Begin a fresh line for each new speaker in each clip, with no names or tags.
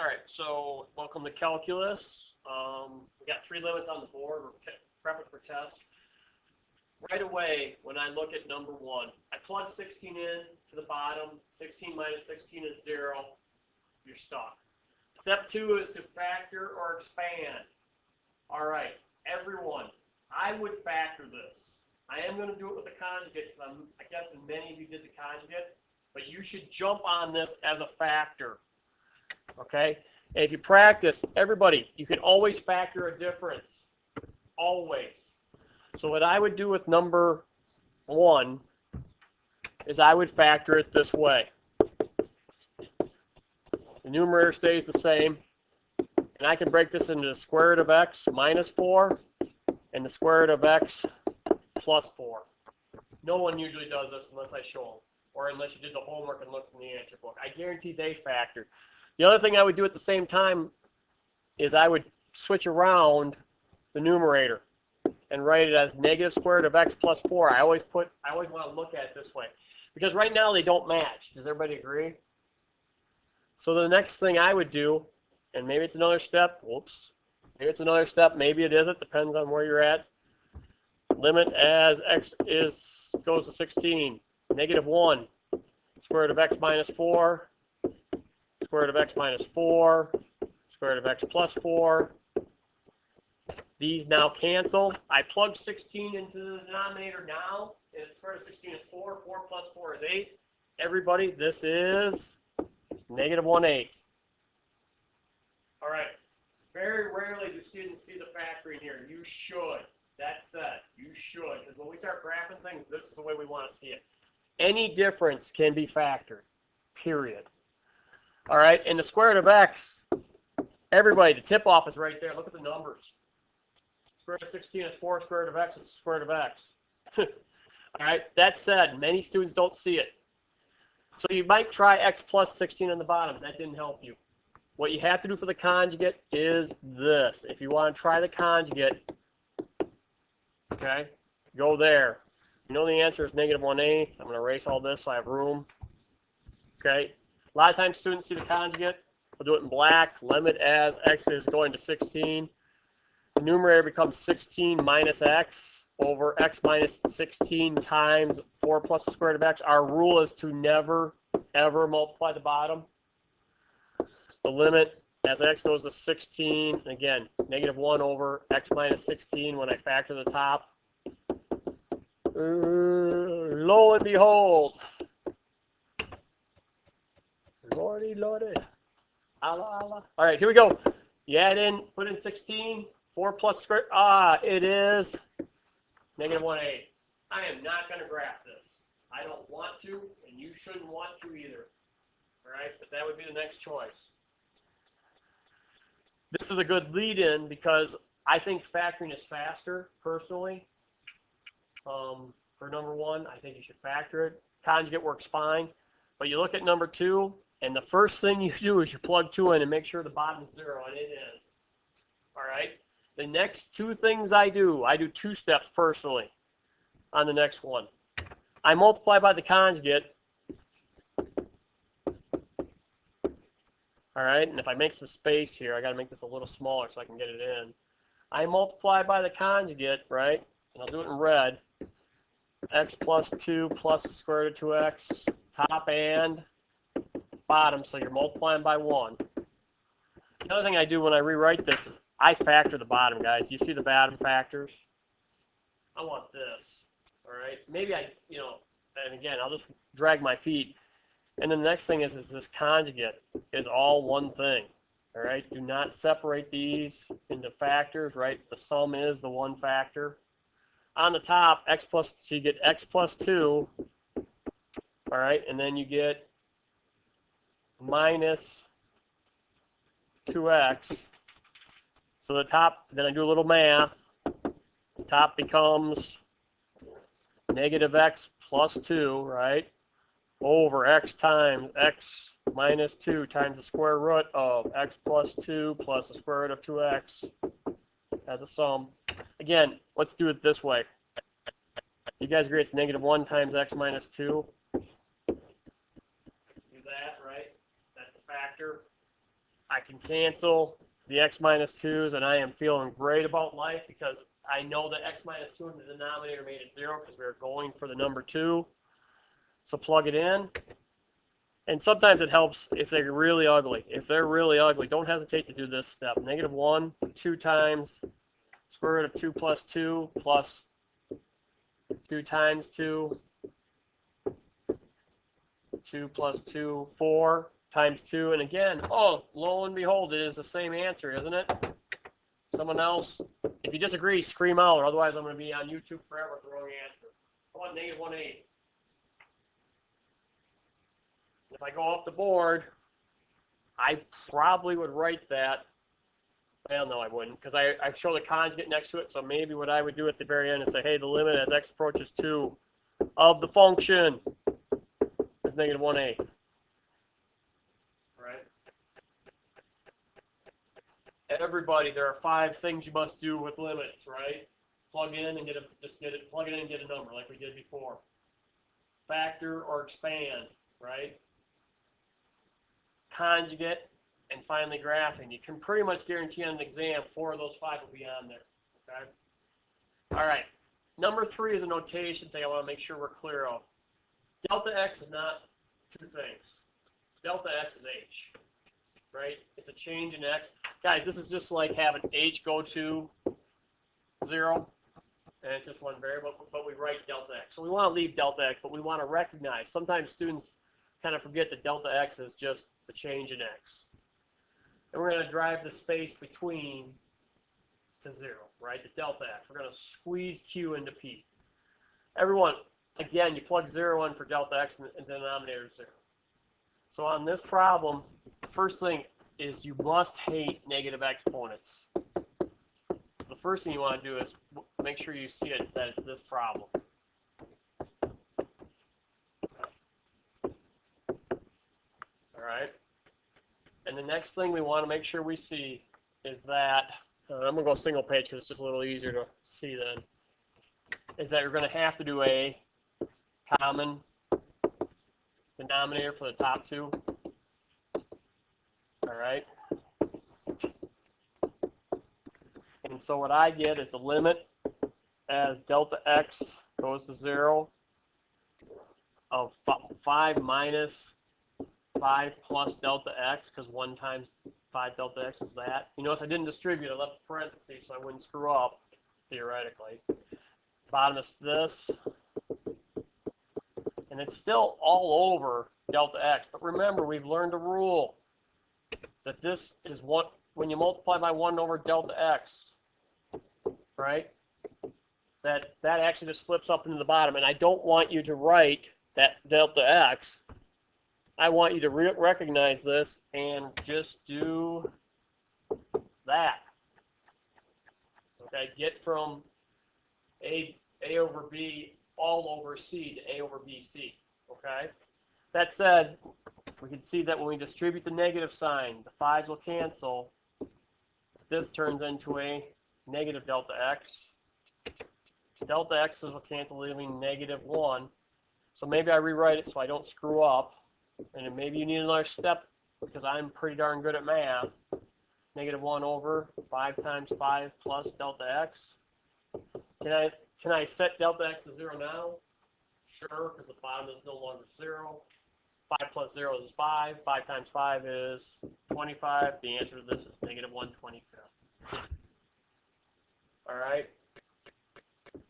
All right, so welcome to calculus. We got three limits on the board. We're prepping for test. Right away, when I look at number one, I plug 16 in to the bottom. 16 minus 16 is 0. You're stuck. Step 2 is to factor or expand. All right, everyone, I would factor this. I am going to do it with the conjugate because I guess many of you did the conjugate, but you should jump on this as a factor. Okay? And if you practice, everybody, you can always factor a difference. Always. So what I would do with number 1 is I would factor it this way. The numerator stays the same. And I can break this into the square root of x minus 4 and the square root of x plus 4. No one usually does this unless I show them, or unless you did the homework and looked in the answer book. I guarantee they factored. The other thing I would do at the same time is I would switch around the numerator and write it as negative square root of x plus 4. I always want to look at it this way because right now they don't match. Does everybody agree? So the next thing I would do, and maybe it's another step. Whoops. Maybe it's another step. Maybe it isn't. Depends on where you're at. Limit as x goes to 16. Negative 1. Square root of x minus 4. Square root of x minus 4. Square root of x plus 4. These now cancel. I plug 16 into the denominator now. And the square root of 16 is 4. 4 plus 4 is 8. Everybody, this is negative 1/8. All right. Very rarely do students see the factoring here. You should. That said, you should. Because when we start graphing things, this is the way we want to see it. Any difference can be factored. Period. All right. And the square root of x, everybody, the tip-off is right there. Look at the numbers. Square root of 16 is 4. Square root of x is square root of x. All right. That said, many students don't see it. So you might try x plus 16 on the bottom. That didn't help you. What you have to do for the conjugate is this. If you want to try the conjugate, okay, go there. You know the answer is negative 1/8. I'm going to erase all this so I have room. Okay. A lot of times students see the conjugate. We'll do it in black. Limit as x is going to 16. The numerator becomes 16 minus x over x minus 16 times 4 plus the square root of x. Our rule is to never, ever multiply the bottom. The limit as x goes to 16, again, negative 1 over x minus 16 when I factor the top. Lo and behold. Lordy, lordy. Allah, Allah. All right, here we go. You add in, put in 16. 4 plus square. It is negative 1/8. I am not going to graph this. I don't want to, and you shouldn't want to either. All right, but that would be the next choice. This is a good lead-in because I think factoring is faster, personally. For number 1, I think you should factor it. Conjugate works fine. But you look at number 2, and the first thing you do is you plug 2 in and make sure the bottom is 0, and it is. All right? The next 2 things I do 2 steps personally on the next one. I multiply by the conjugate. All right, and if I make some space here, I got to make this a little smaller so I can get it in. I multiply by the conjugate, right? And I'll do it in red. X plus 2 plus the square root of 2x, top and bottom, so you're multiplying by 1. The other thing I do when I rewrite this is I factor the bottom, guys. You see the bottom factors? I want this, all right? Maybe and again, I'll just drag my feet. And then the next thing is this conjugate is all one thing, all right? Do not separate these into factors, right? The sum is the one factor. On the top, so you get x plus 2, all right? And then you get minus 2x. So the top, then I do a little math. The top becomes negative x plus 2, right? Over x times x minus 2 times the square root of x plus 2 plus the square root of 2x as a sum. Again, let's do it this way. You guys agree it's negative 1 times x minus 2? Do that, right? That's a factor. I can cancel the x minus 2's, and I am feeling great about life because I know that x minus 2 in the denominator made it 0 because we were going for the number 2. So plug it in. And sometimes it helps if they're really ugly. If they're really ugly, don't hesitate to do this step. -1, 2 times square root of 2 plus 2 plus 2 times 2, 2 plus 2, 4 times 2. And again, oh, lo and behold, it is the same answer, isn't it? Someone else, if you disagree, scream out, or otherwise I'm going to be on YouTube forever with the wrong answer. How about -1/8? If I go off the board, I probably would write that. Well, no, I wouldn't, because I show the conjugate next to it. So maybe what I would do at the very end is say, hey, the limit as x approaches 2 of the function is -1/8. Right? Everybody, there are 5 things you must do with limits, right? Plug in and plug it in and get a number like we did before. Factor or expand, right? Conjugate, and finally graphing. You can pretty much guarantee on an exam 4 of those 5 will be on there. Okay? All right. Number 3 is a notation thing I want to make sure we're clear of. Delta x is not 2 things. Delta x is h. Right? It's a change in x. Guys, this is just like having h go to 0, and it's just one variable, but we write delta x. So we want to leave delta x, but we want to recognize. Sometimes students kind of forget that delta x is just the change in x. And we're going to drive the space between to 0, right? The delta x. We're going to squeeze q into p. Everyone, again, you plug 0 in for delta x and the denominator is 0. So on this problem, the first thing is you must hate negative exponents. So the first thing you want to do is make sure you see it that it's this problem. All right. And the next thing we want to make sure we see is that, I'm going to go single page because it's just a little easier to see then, is that you're going to have to do a common denominator for the top 2. All right. And so what I get is the limit as delta x goes to 0 of 5 minus 5 plus delta x, because 1 times 5 delta x is that. You notice I didn't distribute, I left a parentheses so I wouldn't screw up, theoretically. Bottom is this. And it's still all over delta x. But remember, we've learned a rule that this is when you multiply by 1 over delta x, right? That actually just flips up into the bottom. And I don't want you to write that delta x. I want you to recognize this and just do that. Okay, get from A over B all over C to A over BC. Okay? That said, we can see that when we distribute the negative sign, the 5's will cancel. This turns into a negative delta x. Delta x's will cancel, leaving -1. So maybe I rewrite it so I don't screw up. And then maybe you need another step because I'm pretty darn good at math. -1 over 5 times 5 plus delta x. Can I set delta x to 0 now? Sure, because the bottom is no longer 0. 5 plus 0 is 5. 5 times 5 is 25. The answer to this is -1/25. All right.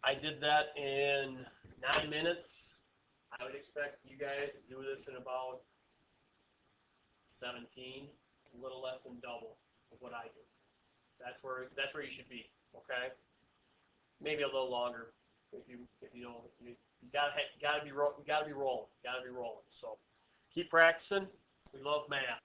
I did that in 9 minutes. I would expect you guys to do this in about 17, a little less than double of what I do. That's where you should be. Okay. Maybe a little longer if you know you gotta be rolling. So keep practicing. We love math.